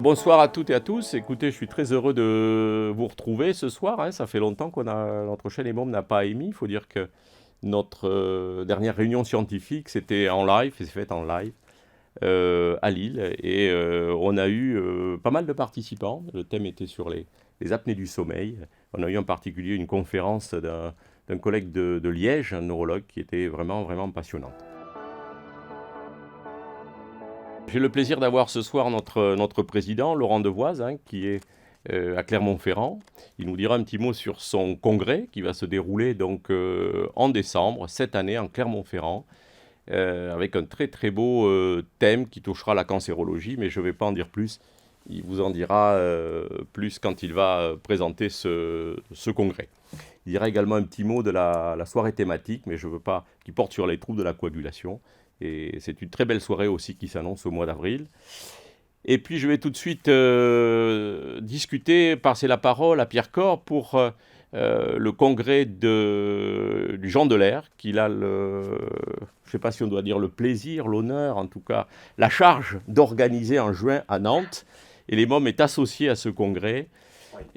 Bonsoir à toutes et à tous. Écoutez, je suis très heureux de vous retrouver ce soir, hein. Ça fait longtemps notre chaîne et môme n'a pas émis. Il faut dire que notre dernière réunion scientifique, c'était en live, et c'est fait en live à Lille. Et on a eu pas mal de participants. Le thème était sur les apnées du sommeil. On a eu en particulier une conférence d'un collègue de Liège, un neurologue, qui était vraiment, vraiment passionnante. J'ai le plaisir d'avoir ce soir notre président, Laurent Devoise, hein, qui est à Clermont-Ferrand. Il nous dira un petit mot sur son congrès qui va se dérouler donc en décembre, cette année, en Clermont-Ferrand, avec un très très beau thème qui touchera la cancérologie, mais je ne vais pas en dire plus. Il vous en dira plus quand il va présenter ce congrès. Il dira également un petit mot de la soirée thématique, mais je veux pas, qui porte sur les troubles de la coagulation. Et c'est une très belle soirée aussi qui s'annonce au mois d'avril. Et puis je vais tout de suite passer la parole à Pierre Corr pour le congrès du Jean Delair, qu'il a je ne sais pas si on doit dire le plaisir, l'honneur, en tout cas la charge d'organiser en juin à Nantes. Et les mômes est associé à ce congrès.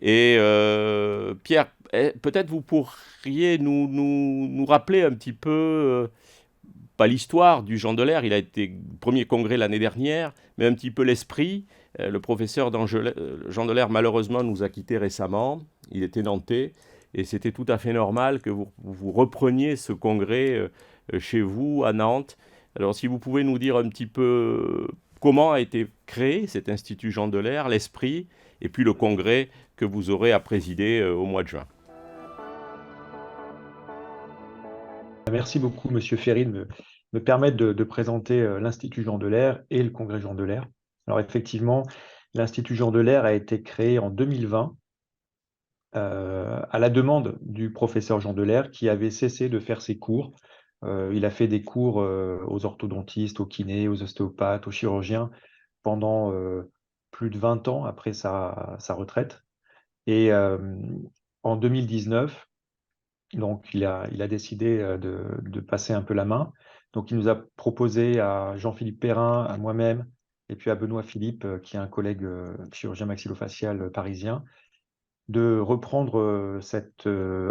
Et Pierre, peut-être vous pourriez nous rappeler un petit peu, pas l'histoire du Jean Delair, il a été premier congrès l'année dernière, mais un petit peu l'esprit. Le professeur Jean Delair, malheureusement, nous a quittés récemment. Il était nantais, et c'était tout à fait normal que vous repreniez ce congrès chez vous, à Nantes. Alors, si vous pouvez nous dire un petit peu comment a été créé cet Institut Jean Delair, l'esprit, et puis le congrès que vous aurez à présider au mois de juin. Merci beaucoup, Monsieur Ferry, de me permettre de présenter l'Institut Jean Delair et le Congrès Jean Delair. Alors effectivement, l'Institut Jean Delair a été créé en 2020 à la demande du professeur Jean Delair qui avait cessé de faire ses cours. Il a fait des cours aux orthodontistes, aux kinés, aux ostéopathes, aux chirurgiens pendant plus de 20 ans après sa retraite. Et en 2019, donc, il a décidé de passer un peu la main. Donc, il nous a proposé à Jean-Philippe Perrin, à moi-même, et puis à Benoît Philippe, qui est un collègue chirurgien maxillofacial parisien, de reprendre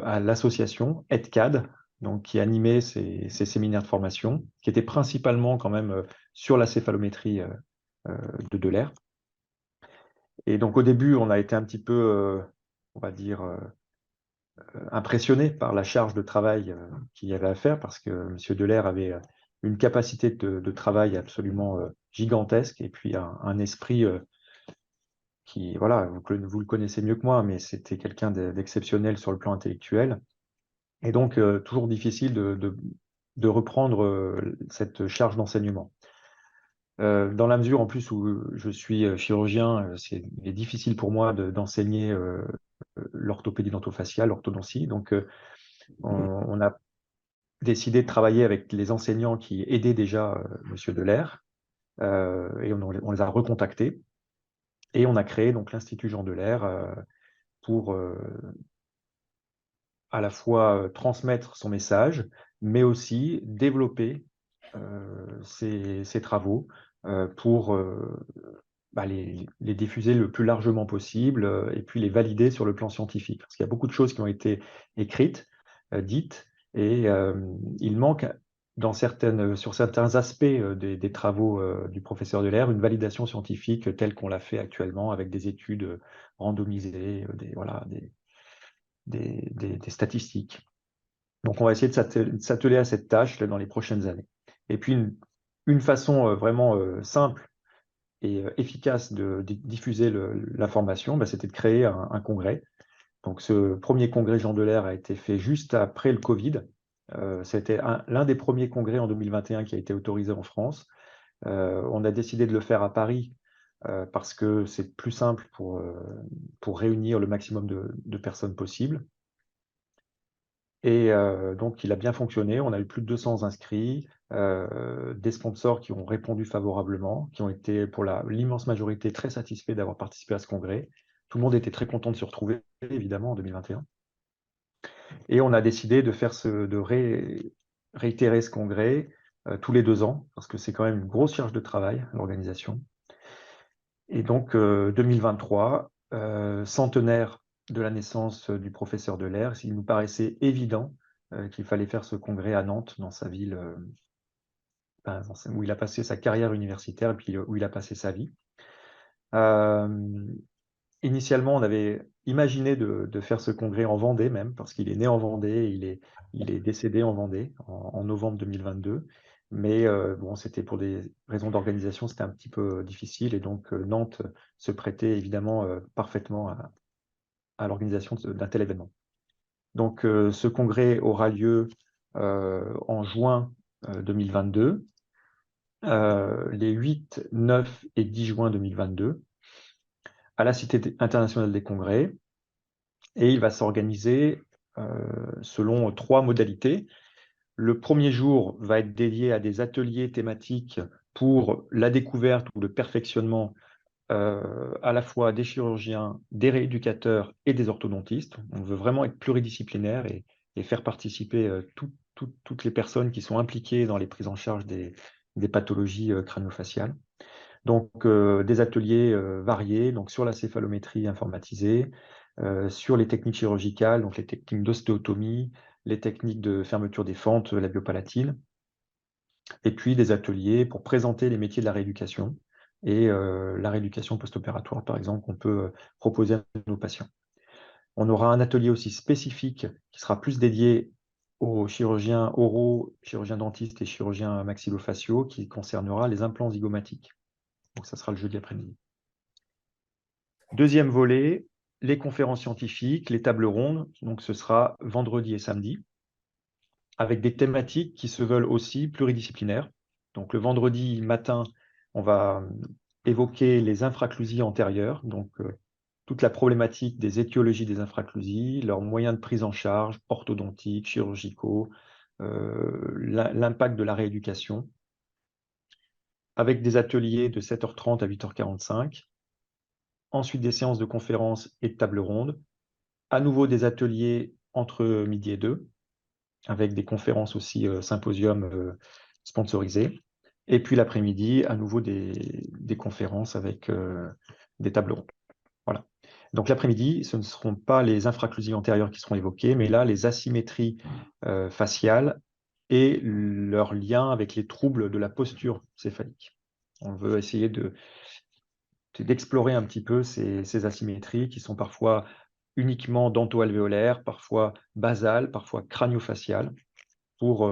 à l'association EDCAD, donc, qui animait ces séminaires de formation, qui étaient principalement quand même sur la céphalométrie euh, de Delair. Et donc, au début, on a été un petit peu, on va dire, impressionné par la charge de travail qu'il y avait à faire parce que M. Delair avait une capacité de travail absolument gigantesque et puis un esprit qui, voilà, vous le connaissez mieux que moi, mais c'était quelqu'un d'exceptionnel sur le plan intellectuel. Et donc, toujours difficile de reprendre cette charge d'enseignement. Dans la mesure en plus où je suis chirurgien, il est difficile pour moi d'enseigner l'orthopédie dentofaciale, l'orthodontie. Donc, on a décidé de travailler avec les enseignants qui aidaient déjà Monsieur Delair, et on les a recontactés et on a créé donc l'Institut Jean Delair pour à la fois transmettre son message, mais aussi développer ses travaux pour les diffuser le plus largement possible et puis les valider sur le plan scientifique. Parce qu'il y a beaucoup de choses qui ont été écrites, dites, et il manque sur certains aspects des travaux du professeur Delair une validation scientifique telle qu'on l'a fait actuellement avec des études randomisées, des statistiques. Donc on va essayer de s'atteler à cette tâche là, dans les prochaines années. Et puis une façon vraiment simple et efficace de diffuser l'information, c'était de créer un congrès. Donc ce premier congrès Jean Delair a été fait juste après le Covid. C'était l'un des premiers congrès en 2021 qui a été autorisé en France. On a décidé de le faire à Paris parce que c'est plus simple pour réunir le maximum de personnes possible. Et donc, il a bien fonctionné. On a eu plus de 200 inscrits, des sponsors qui ont répondu favorablement, qui ont été pour l'immense majorité très satisfaits d'avoir participé à ce congrès. Tout le monde était très content de se retrouver, évidemment, en 2021. Et on a décidé de réitérer ce congrès tous les 2 ans, parce que c'est quand même une grosse charge de travail, l'organisation. Et donc, 2023, centenaire de la naissance du professeur Delair, il nous paraissait évident qu'il fallait faire ce congrès à Nantes, dans sa ville, où il a passé sa carrière universitaire et puis où il a passé sa vie. Initialement, on avait imaginé de faire ce congrès en Vendée même, parce qu'il est né en Vendée, il est décédé en Vendée en novembre 2022. Mais bon, c'était pour des raisons d'organisation, c'était un petit peu difficile. Et donc, Nantes se prêtait évidemment parfaitement à l'organisation d'un tel événement. Donc, ce congrès aura lieu en juin 2022, les 8, 9 et 10 juin 2022, à la Cité internationale des congrès. Et il va s'organiser selon 3 modalités. Le premier jour va être dédié à des ateliers thématiques pour la découverte ou le perfectionnement à la fois des chirurgiens, des rééducateurs et des orthodontistes. On veut vraiment être pluridisciplinaire et faire participer toutes les personnes qui sont impliquées dans les prises en charge des pathologies crânio-faciales. Donc, des ateliers variés, donc sur la céphalométrie informatisée, sur les techniques chirurgicales, donc les techniques d'ostéotomie, les techniques de fermeture des fentes labiopalatines, et puis des ateliers pour présenter les métiers de la rééducation et la rééducation post-opératoire, par exemple, qu'on peut proposer à nos patients. On aura un atelier aussi spécifique qui sera plus dédié aux chirurgiens oraux, chirurgiens dentistes et chirurgiens maxillofaciaux, qui concernera les implants zygomatiques. Donc, ça sera le jeudi après-midi. Deuxième volet, les conférences scientifiques, les tables rondes. Donc, ce sera vendredi et samedi, avec des thématiques qui se veulent aussi pluridisciplinaires. Donc, le vendredi matin, on va évoquer les infraclusies antérieures, donc toute la problématique des étiologies des infraclusies, leurs moyens de prise en charge, orthodontiques, chirurgicaux, l'impact de la rééducation, avec des ateliers de 7h30 à 8h45. Ensuite, des séances de conférences et de tables rondes. À nouveau, des ateliers entre midi et 2, avec des conférences aussi, symposiums sponsorisés. Et puis l'après-midi, à nouveau des conférences avec des tables rondes. Voilà. Donc l'après-midi, ce ne seront pas les infraclusives antérieures qui seront évoquées, mais là, les asymétries faciales et leur lien avec les troubles de la posture céphalique. On veut essayer d'explorer un petit peu ces asymétries qui sont parfois uniquement dento-alvéolaires, parfois basales, parfois crânio-faciales, pour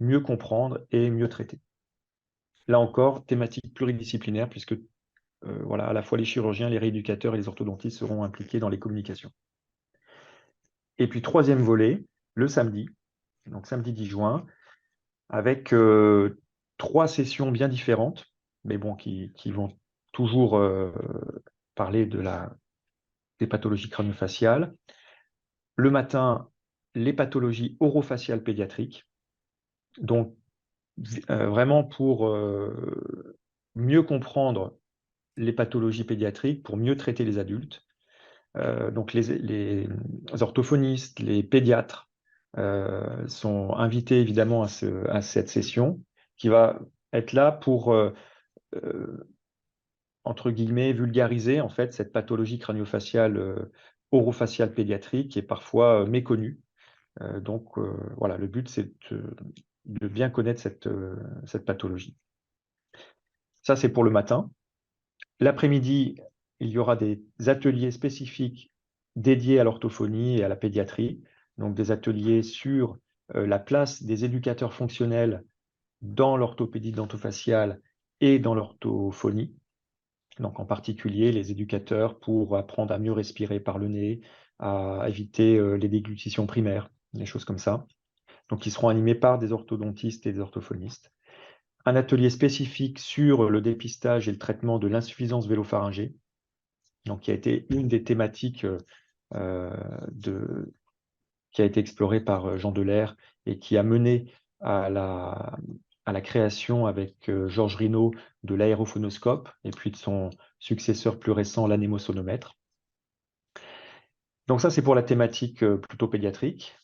mieux comprendre et mieux traiter. Là encore, thématique pluridisciplinaire, puisque voilà, à la fois les chirurgiens, les rééducateurs et les orthodontistes seront impliqués dans les communications. Et puis, troisième volet, le samedi, donc samedi 10 juin, avec 3 sessions bien différentes, mais bon, qui vont toujours parler des pathologies crânio-faciales. Le matin, les pathologies orofaciales pédiatriques. Donc, vraiment pour mieux comprendre les pathologies pédiatriques, pour mieux traiter les adultes. Donc, les orthophonistes, les pédiatres sont invités évidemment à cette session qui va être là pour entre guillemets, vulgariser en fait cette pathologie crânio-faciale, orofaciale pédiatrique qui est parfois méconnue. Donc voilà, le but c'est de bien connaître cette pathologie. Ça, c'est pour le matin. L'après-midi, il y aura des ateliers spécifiques dédiés à l'orthophonie et à la pédiatrie. Donc des ateliers sur la place des éducateurs fonctionnels dans l'orthopédie dentofaciale et dans l'orthophonie. Donc en particulier les éducateurs pour apprendre à mieux respirer par le nez, à éviter les déglutitions primaires, des choses comme ça. Donc ils seront animés par des orthodontistes et des orthophonistes. Un atelier spécifique sur le dépistage et le traitement de l'insuffisance vélopharyngée, donc qui a été une des thématiques qui a été explorée par Jean Delair et qui a mené à la création avec Georges Rinaud de l'aérophonoscope et puis de son successeur plus récent, l'anémosonomètre. Donc ça, c'est pour la thématique plutôt pédiatrique.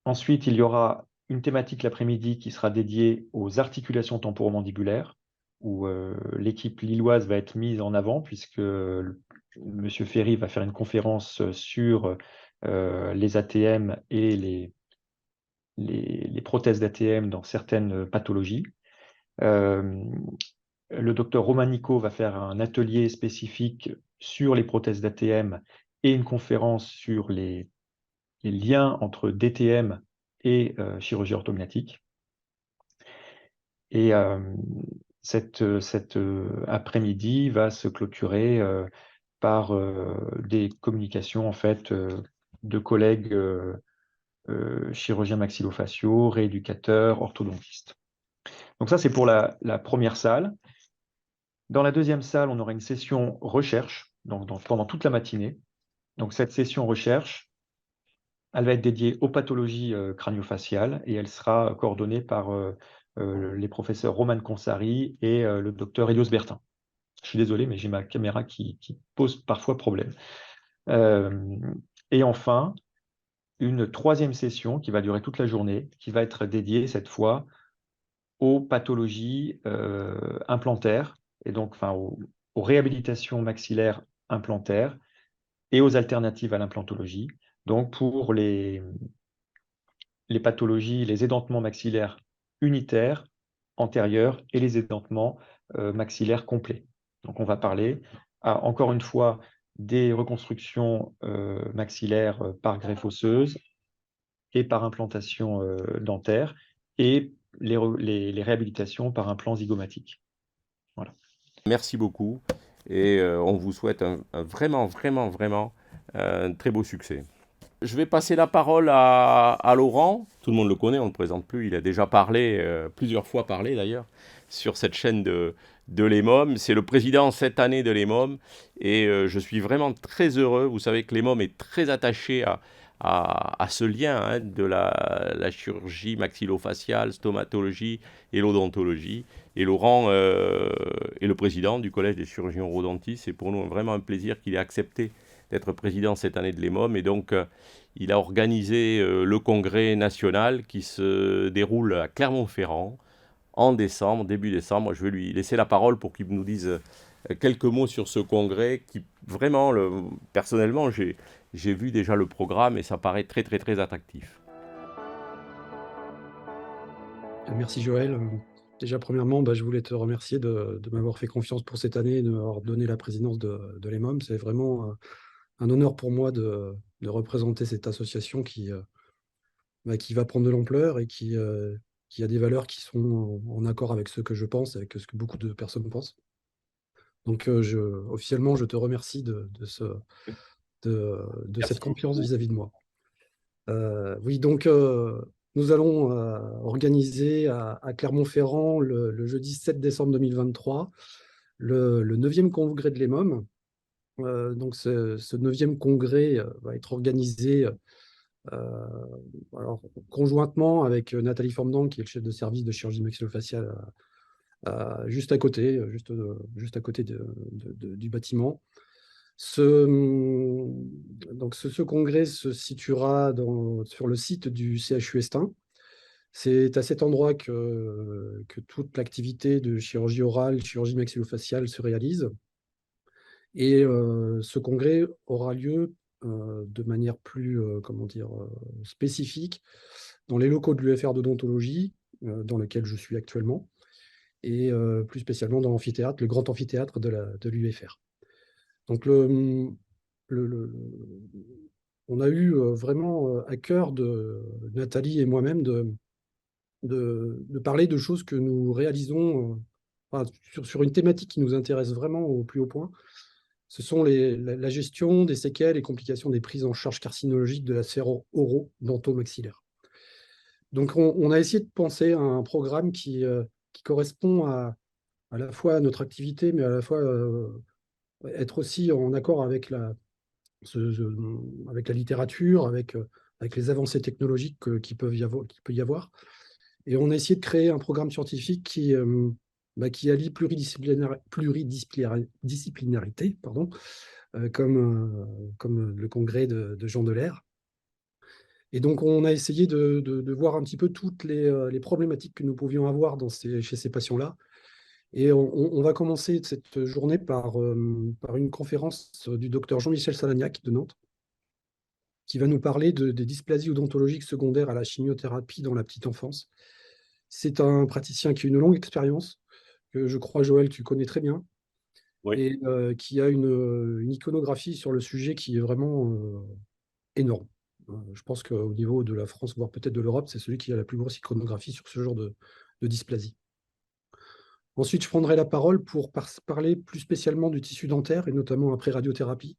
Ensuite, il y aura une thématique l'après-midi qui sera dédiée aux articulations temporomandibulaires, où l'équipe lilloise va être mise en avant, puisque M. Ferry va faire une conférence sur les ATM et les prothèses d'ATM dans certaines pathologies. Le docteur Romanico va faire un atelier spécifique sur les prothèses d'ATM et une conférence sur les liens entre DTM et chirurgie orthognatique. Et cet après-midi va se clôturer par des communications en fait de collègues chirurgiens maxillofaciaux, rééducateurs, orthodontistes. Donc ça, c'est pour la première salle. Dans la deuxième salle, on aura une session recherche pendant toute la matinée. Donc cette session recherche, elle va être dédiée aux pathologies crânio-faciales et elle sera coordonnée par les professeurs Roman Consari et le docteur Elios Bertin. Je suis désolé, mais j'ai ma caméra qui pose parfois problème. Et enfin, une troisième session qui va durer toute la journée, qui va être dédiée cette fois aux pathologies implantaires, et donc aux réhabilitations maxillaires implantaires et aux alternatives à l'implantologie. Donc pour les pathologies, les édentements maxillaires unitaires, antérieurs et les édentements maxillaires complets. Donc on va parler, encore une fois, des reconstructions maxillaires par greffe osseuse et par implantation dentaire et les réhabilitations par implant zygomatique. Voilà. Merci beaucoup et on vous souhaite un vraiment, vraiment, vraiment un très beau succès. Je vais passer la parole à Laurent. Tout le monde le connaît, on ne le présente plus. Il a déjà parlé, plusieurs fois parlé d'ailleurs, sur cette chaîne de l'EMOM. C'est le président cette année de l'EMOM et je suis vraiment très heureux. Vous savez que l'EMOM est très attaché à ce lien de la chirurgie maxillofaciale, stomatologie et l'odontologie. Et Laurent est le président du Collège des chirurgiens orthodontistes. C'est pour nous vraiment un plaisir qu'il ait accepté d'être président cette année de l'EMOM. Et donc, il a organisé le congrès national qui se déroule à Clermont-Ferrand en décembre, début décembre. Je vais lui laisser la parole pour qu'il nous dise quelques mots sur ce congrès qui, vraiment, personnellement, j'ai vu déjà le programme et ça paraît très, très, très attractif. Merci Joël. Déjà, premièrement, je voulais te remercier de m'avoir fait confiance pour cette année et de m'avoir donné la présidence de l'EMOM. C'est vraiment un honneur pour moi de représenter cette association qui va prendre de l'ampleur et qui a des valeurs qui sont en accord avec ce que je pense, avec ce que beaucoup de personnes pensent. Donc, officiellement, je te remercie de cette confiance vis-à-vis de moi. Oui, donc nous allons organiser à Clermont-Ferrand le jeudi 7 décembre 2023 le 9e congrès de l'EMOM. Donc ce 9e congrès va être organisé alors, conjointement avec Nathalie Formdan, qui est le chef de service de chirurgie maxillofaciale juste à côté, juste à côté du bâtiment. Ce congrès se situera sur le site du CHU Estin. C'est à cet endroit que toute l'activité de chirurgie orale, chirurgie maxillofaciale se réalise. Et ce congrès aura lieu de manière plus spécifique dans les locaux de l'UFR d'odontologie, dans lequel je suis actuellement, et plus spécialement dans l'amphithéâtre, le grand amphithéâtre de l'UFR. Donc, on a eu vraiment à cœur, Nathalie et moi-même, de parler de choses que nous réalisons sur une thématique qui nous intéresse vraiment au plus haut point. Ce sont la gestion des séquelles et complications des prises en charge carcinologiques de la sphère oro-dento-maxillaire. Donc, on a essayé de penser à un programme qui correspond à la fois à notre activité, mais à la fois être aussi en accord avec la littérature, avec les avancées technologiques qu'il peut y avoir. Et on a essayé de créer un programme scientifique qui allie pluridisciplinarité, comme le congrès de Jean Delair. Et donc, on a essayé de voir un petit peu toutes les problématiques que nous pouvions avoir chez ces patients-là Et on va commencer cette journée par une conférence du docteur Jean-Michel Salagnac de Nantes, qui va nous parler des dysplasies odontologiques secondaires à la chimiothérapie dans la petite enfance. C'est un praticien qui a une longue expérience, que je crois, Joël, tu connais très bien, Oui. et qui a une iconographie sur le sujet qui est vraiment énorme. Je pense qu'au niveau de la France, voire peut-être de l'Europe, c'est celui qui a la plus grosse iconographie sur ce genre de dysplasie. Ensuite, je prendrai la parole pour parler plus spécialement du tissu dentaire et notamment après radiothérapie.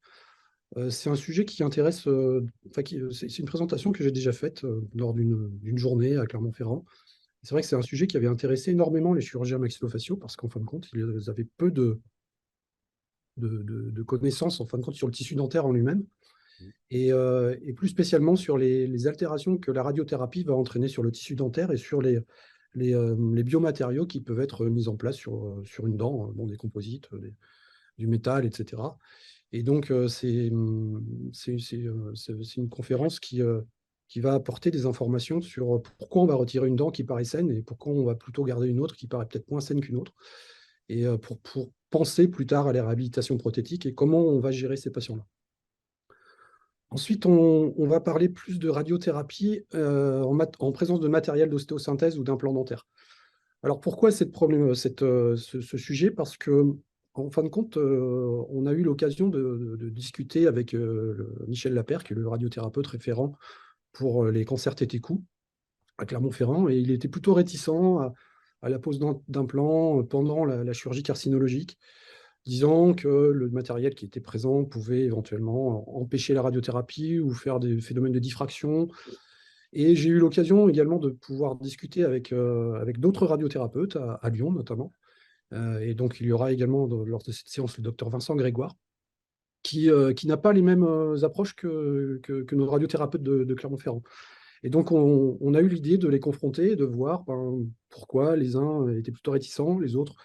C'est un sujet qui intéresse, c'est une présentation que j'ai déjà faite lors d'une journée à Clermont-Ferrand. C'est vrai que c'est un sujet qui avait intéressé énormément les chirurgiens maxillofaciaux parce qu'en fin de compte, ils avaient peu de connaissances en fin de compte sur le tissu dentaire en lui-même et plus spécialement sur les altérations que la radiothérapie va entraîner sur le tissu dentaire et sur les biomatériaux qui peuvent être mis en place sur une dent, bon, des composites, du métal, etc. Et donc, c'est une conférence qui va apporter des informations sur pourquoi on va retirer une dent qui paraît saine et pourquoi on va plutôt garder une autre qui paraît peut-être moins saine qu'une autre, et pour penser plus tard à la réhabilitation prothétique et comment on va gérer ces patients-là. Ensuite, on va parler plus de radiothérapie en présence de matériel d'ostéosynthèse ou d'implants dentaires. Alors pourquoi ce sujet? Parce que, en fin de compte, on a eu l'occasion de discuter avec Michel Lapère, qui est le radiothérapeute référent pour les cancers tête-et-cou à Clermont-Ferrand, et il était plutôt réticent à la pose d'implants pendant la chirurgie carcinologique, disant que le matériel qui était présent pouvait éventuellement empêcher la radiothérapie ou faire des phénomènes de diffraction. Et j'ai eu l'occasion également de pouvoir discuter avec d'autres radiothérapeutes à Lyon notamment. Et donc il y aura également lors de cette séance le docteur Vincent Grégoire, qui n'a pas les mêmes approches que nos radiothérapeutes de Clermont-Ferrand. Et donc on a eu l'idée de les confronter et de voir pourquoi les uns étaient plutôt réticents, les autres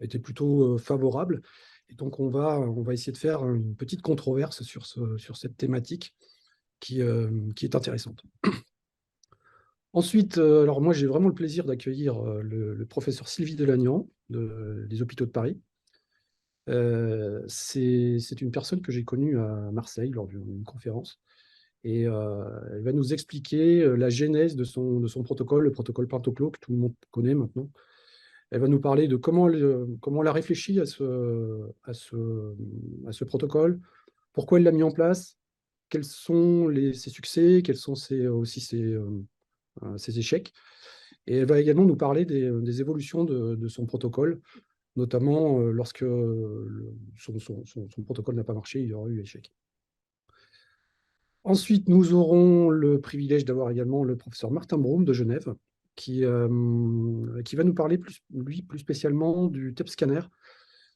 étaient plutôt favorables. Et donc on va essayer de faire une petite controverse sur cette thématique qui est intéressante. Ensuite, alors moi j'ai vraiment le plaisir d'accueillir le professeur Sylvie Delagnan des Hôpitaux de Paris. C'est une personne que j'ai connue à Marseille lors d'une conférence, et elle va nous expliquer la genèse de son protocole, le protocole Pantoclo que tout le monde connaît maintenant. Elle va nous parler de comment elle a réfléchi à ce protocole, pourquoi elle l'a mis en place, quels sont ses succès, quels sont aussi ses échecs. Et elle va également nous parler des évolutions de son protocole, notamment lorsque son protocole n'a pas marché, il y aura eu échec. Ensuite, nous aurons le privilège d'avoir également le professeur Martin Broom de Genève, qui va nous parler plus spécialement du TEP scanner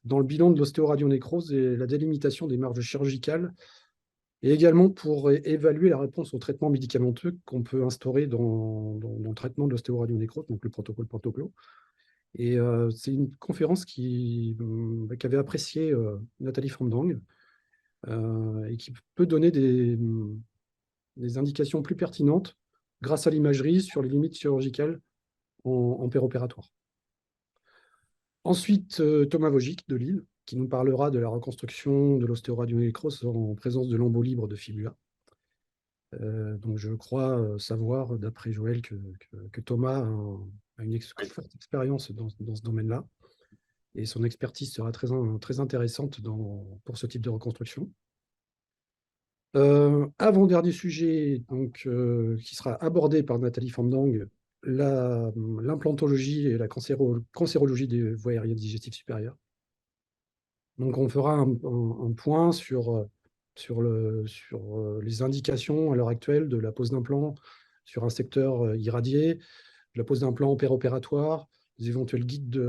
dans le bilan de l'ostéoradionécrose et la délimitation des marges chirurgicales, et également pour évaluer la réponse au traitement médicamenteux qu'on peut instaurer dans le traitement de l'ostéoradionécrose, donc le protocole Pantoclo. Et c'est une conférence qu'avait appréciée Nathalie Fandang et qui peut donner des indications plus pertinentes grâce à l'imagerie sur les limites chirurgicales en péropératoire. Ensuite, Thomas Vogic de Lille, qui nous parlera de la reconstruction de l'ostéoradionécrose en présence de lambeaux libres de fibula. Donc je crois savoir, d'après Joël, que Thomas a une forte expérience dans ce domaine-là. Et son expertise sera très intéressante pour ce type de reconstruction. Avant-dernier sujet donc, qui sera abordé par Nathalie Fandang, l'implantologie et la cancérologie des voies aériennes digestives supérieures. Donc on fera un point sur les indications à l'heure actuelle de la pose d'implants sur un secteur irradié, de la pose d'implants péropératoire, des éventuels guides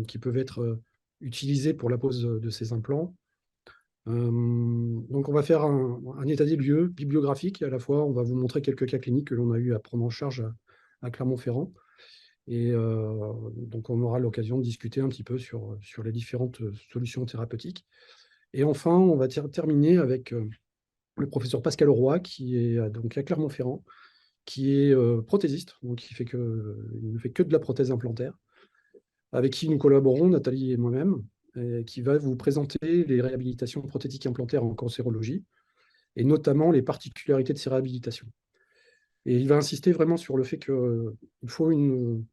qui peuvent être utilisés pour la pose de ces implants. Donc on va faire un état des lieux bibliographique, et à la fois on va vous montrer quelques cas cliniques que l'on a eu à prendre en charge à Clermont-Ferrand. Et donc on aura l'occasion de discuter un petit peu sur les différentes solutions thérapeutiques. Et enfin, on va terminer avec le professeur Pascal Auroy, qui est donc à Clermont-Ferrand, qui est prothésiste, donc il ne fait que de la prothèse implantaire, avec qui nous collaborons, Nathalie et moi-même, qui va vous présenter les réhabilitations prothétiques implantaires en cancérologie, et notamment les particularités de ces réhabilitations. Et il va insister vraiment sur le fait qu'il faut une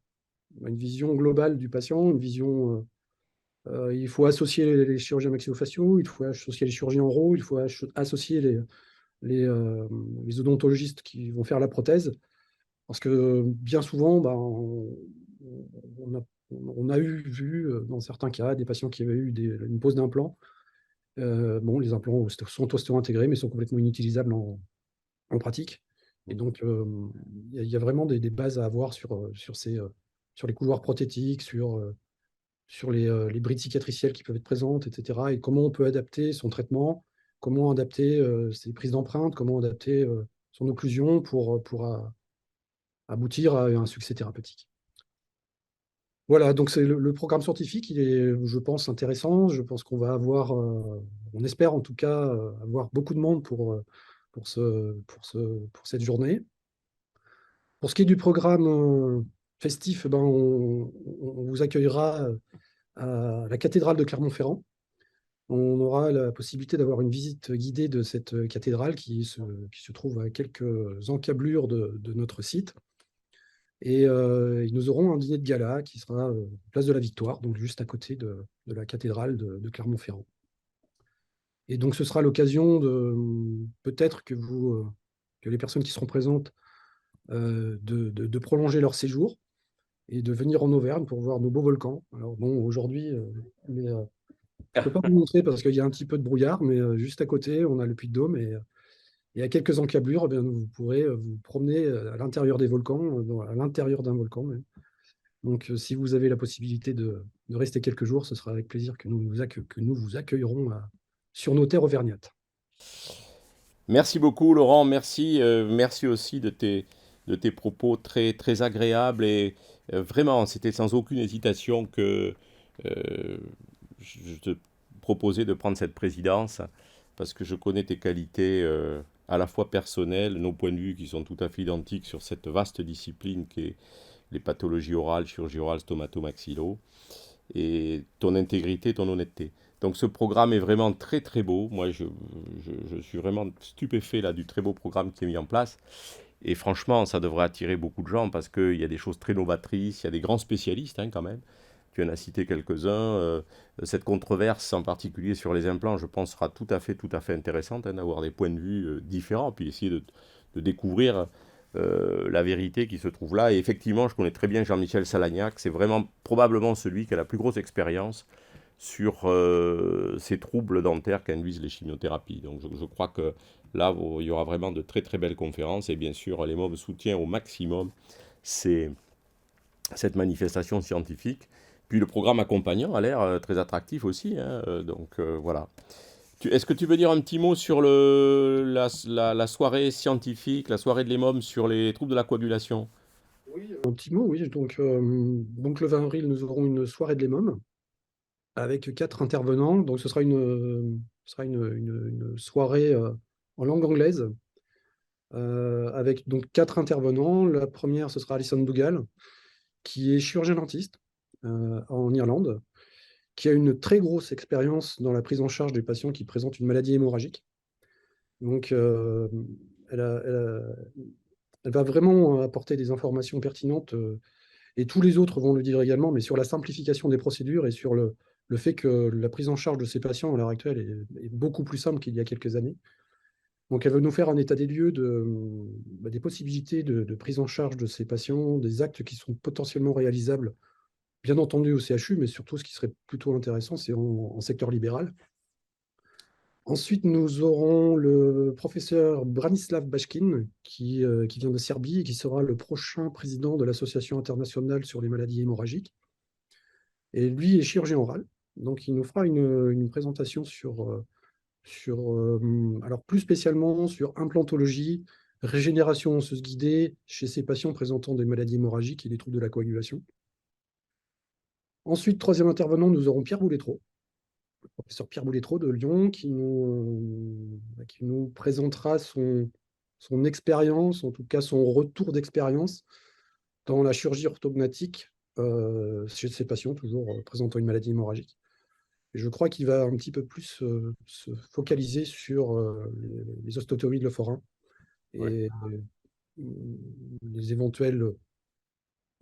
vision globale du patient, une vision... il faut associer les chirurgiens maxillofaciaux, il faut associer les chirurgiens oraux, il faut associer les odontologistes qui vont faire la prothèse, parce que bien souvent, ben, on a vu dans certains cas des patients qui avaient eu une pose d'implant. Bon, les implants sont ostéo-intégrés, mais sont complètement inutilisables en pratique. Et donc, il y a vraiment des bases à avoir sur les couloirs prothétiques, sur les brides cicatricielles qui peuvent être présentes, etc. Et comment on peut adapter son traitement, comment adapter ses prises d'empreintes, comment adapter son occlusion pour aboutir à un succès thérapeutique. Voilà, donc c'est le programme scientifique, il est, je pense, intéressant. Je pense qu'on va avoir, on espère en tout cas, avoir beaucoup de monde pour cette journée. Pour ce qui est du programme festif, ben, on vous accueillera à la cathédrale de Clermont-Ferrand. On aura la possibilité d'avoir une visite guidée de cette cathédrale qui se trouve à quelques encablures de notre site. Et nous aurons un dîner de gala qui sera place de la Victoire, donc juste à côté de la cathédrale de Clermont-Ferrand. Et donc ce sera l'occasion de peut-être que les personnes qui seront présentes de prolonger leur séjour et de venir en Auvergne pour voir nos beaux volcans. Alors bon, aujourd'hui, je ne peux pas vous montrer parce qu'il y a un petit peu de brouillard, mais juste à côté, on a le Puy-de-Dôme et à quelques encablures, eh bien, vous pourrez vous promener à l'intérieur des volcans, à l'intérieur d'un volcan même. Donc, si vous avez la possibilité de rester quelques jours, ce sera avec plaisir que nous vous accueillerons sur nos terres auvergnates. Merci beaucoup, Laurent. Merci, merci aussi de tes propos très, très agréables et vraiment, c'était sans aucune hésitation que euh, je te proposais de prendre cette présidence parce que je connais tes qualités à la fois personnelles, nos points de vue qui sont tout à fait identiques sur cette vaste discipline qui est les pathologies orales, chirurgie orale, stomato-maxillo, et ton intégrité, ton honnêteté. Donc ce programme est vraiment très très beau. Moi je suis vraiment stupéfait là du très beau programme qui est mis en place. Et franchement, ça devrait attirer beaucoup de gens parce qu'il y a des choses très novatrices, il y a des grands spécialistes hein, quand même. Tu en as cité quelques-uns. Cette controverse en particulier sur les implants, je pense, sera tout à fait intéressante hein, d'avoir des points de vue différents, puis essayer de découvrir la vérité qui se trouve là. Et effectivement, je connais très bien Jean-Michel Salagnac. C'est vraiment probablement celui qui a la plus grosse expérience sur ces troubles dentaires qu'induisent les chimiothérapies. Donc je crois que là, il y aura vraiment de très très belles conférences. Et bien sûr, les mômes soutiennent au maximum cette manifestation scientifique. Puis le programme accompagnant a l'air très attractif aussi. Hein, donc voilà. Est-ce que tu veux dire un petit mot sur la soirée scientifique, la soirée de l'EMOM sur les troubles de la coagulation? Oui, un petit mot, oui. Donc le 20 avril, nous aurons une soirée de l'EMOM avec 4 intervenants. Donc ce sera une soirée en langue anglaise avec donc 4 intervenants. La première, ce sera Alison Dougal, qui est chirurgien dentiste en Irlande, qui a une très grosse expérience dans la prise en charge des patients qui présentent une maladie hémorragique. Donc, elle va vraiment apporter des informations pertinentes, et tous les autres vont le dire également, mais sur la simplification des procédures et sur le fait que la prise en charge de ces patients à l'heure actuelle est beaucoup plus simple qu'il y a quelques années. Donc, elle veut nous faire un état des lieux des possibilités de prise en charge de ces patients, des actes qui sont potentiellement réalisables, bien entendu au CHU, mais surtout ce qui serait plutôt intéressant, c'est en secteur libéral. Ensuite, nous aurons le professeur Branislav Bashkin, qui vient de Serbie et qui sera le prochain président de l'Association internationale sur les maladies hémorragiques. Et lui est chirurgien oral. Donc, il nous fera une présentation alors plus spécialement sur implantologie, régénération osseuse guidée chez ces patients présentant des maladies hémorragiques et des troubles de la coagulation. Ensuite, troisième intervenant, nous aurons Pierre Bouletreau, le professeur Pierre Bouletreau de Lyon, qui nous présentera son expérience, en tout cas son retour d'expérience dans la chirurgie orthodontique chez ces patients toujours présentant une maladie hémorragique. Et je crois qu'il va un petit peu plus se focaliser sur les osteotomies de l'euphorin Ouais. et les éventuelles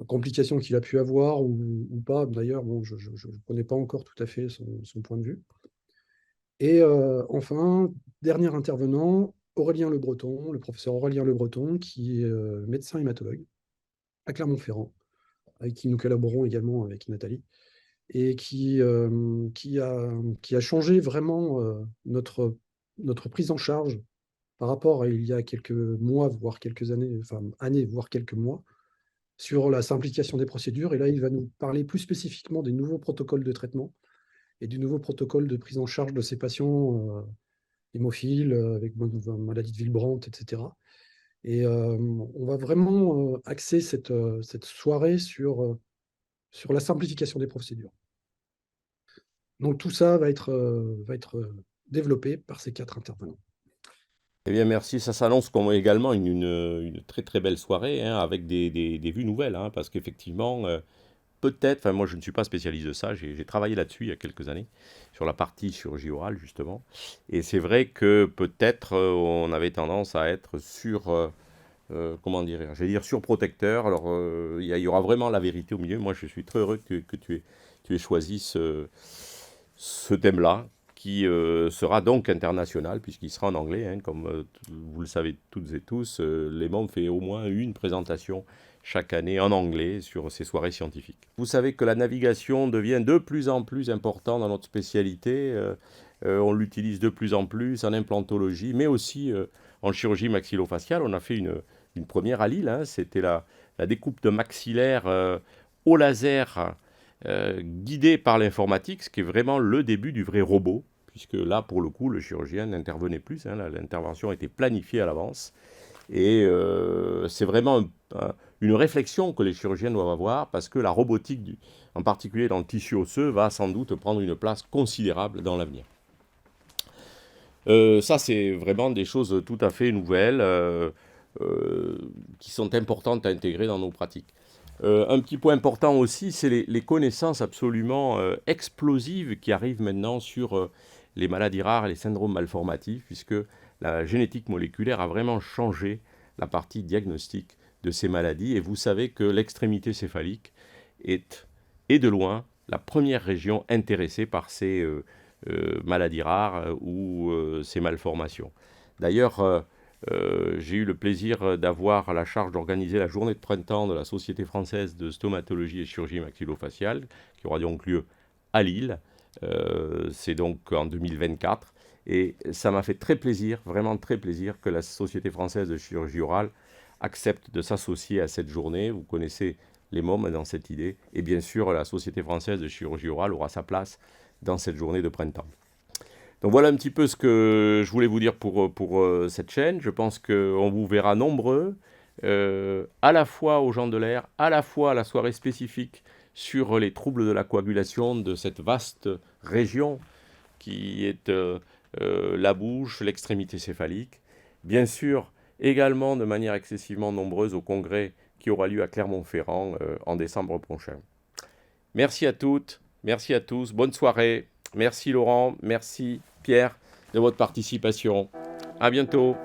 complications qu'il a pu avoir ou pas. D'ailleurs, bon, je ne connais pas encore tout à fait son point de vue. Et enfin, dernier intervenant, Aurélien Le Breton, le professeur Aurélien Le Breton, qui est médecin hématologue à Clermont-Ferrand, avec qui nous collaborons également avec Nathalie, et qui a changé vraiment notre prise en charge par rapport à il y a quelques mois, voire quelques années, enfin années, voire quelques mois, sur la simplification des procédures. Et là, il va nous parler plus spécifiquement des nouveaux protocoles de traitement et du nouveau protocole de prise en charge de ces patients hémophiles avec maladie de Willebrand, etc. Et on va vraiment axer cette soirée sur la simplification des procédures. Donc tout ça va être développé par ces 4 intervenants. Eh bien, merci. Ça s'annonce comme également une très très belle soirée, hein, avec des vues nouvelles, hein, parce qu'effectivement, peut-être, enfin moi je ne suis pas spécialiste de ça, j'ai travaillé là-dessus il y a quelques années, sur la partie chirurgie orale justement, et c'est vrai que peut-être on avait tendance à être comment dire, j'allais dire surprotecteur. Alors il y aura vraiment la vérité au milieu. Moi je suis très heureux que tu aies choisi ce thème-là, qui sera donc international, puisqu'il sera en anglais, hein, comme vous le savez toutes et tous. L'EMOM fait au moins une présentation chaque année en anglais sur ces soirées scientifiques. Vous savez que la navigation devient de plus en plus importante dans notre spécialité. On l'utilise de plus en plus en implantologie, mais aussi en chirurgie maxillofaciale. On a fait une première à Lille, hein, c'était la découpe de maxillaire au laser, guidé par l'informatique, ce qui est vraiment le début du vrai robot, puisque là, pour le coup, le chirurgien n'intervenait plus, hein, l'intervention était planifiée à l'avance. Et c'est vraiment une réflexion que les chirurgiens doivent avoir, parce que la robotique, en particulier dans le tissu osseux, va sans doute prendre une place considérable dans l'avenir. Ça, c'est vraiment des choses tout à fait nouvelles qui sont importantes à intégrer dans nos pratiques. Un petit point important aussi, c'est les connaissances absolument explosives qui arrivent maintenant sur les maladies rares et les syndromes malformatifs, puisque la génétique moléculaire a vraiment changé la partie diagnostique de ces maladies. Et vous savez que l'extrémité céphalique est de loin la première région intéressée par ces maladies rares ou ces malformations. D'ailleurs, j'ai eu le plaisir d'avoir la charge d'organiser la journée de printemps de la Société française de stomatologie et chirurgie maxillofaciale, qui aura donc lieu à Lille. C'est donc en 2024. Et ça m'a fait très plaisir, vraiment très plaisir, que la Société française de chirurgie orale accepte de s'associer à cette journée. Vous connaissez les mômes dans cette idée. Et bien sûr, la Société française de chirurgie orale aura sa place dans cette journée de printemps. Donc voilà un petit peu ce que je voulais vous dire pour cette chaîne. Je pense qu'on vous verra nombreux, à la fois aux gens de l'air, à la fois à la soirée spécifique sur les troubles de la coagulation de cette vaste région qui est la bouche, l'extrémité céphalique. Bien sûr, également de manière excessivement nombreuse au congrès qui aura lieu à Clermont-Ferrand en décembre prochain. Merci à toutes, merci à tous, bonne soirée. Merci Laurent, merci Pierre de votre participation. À bientôt.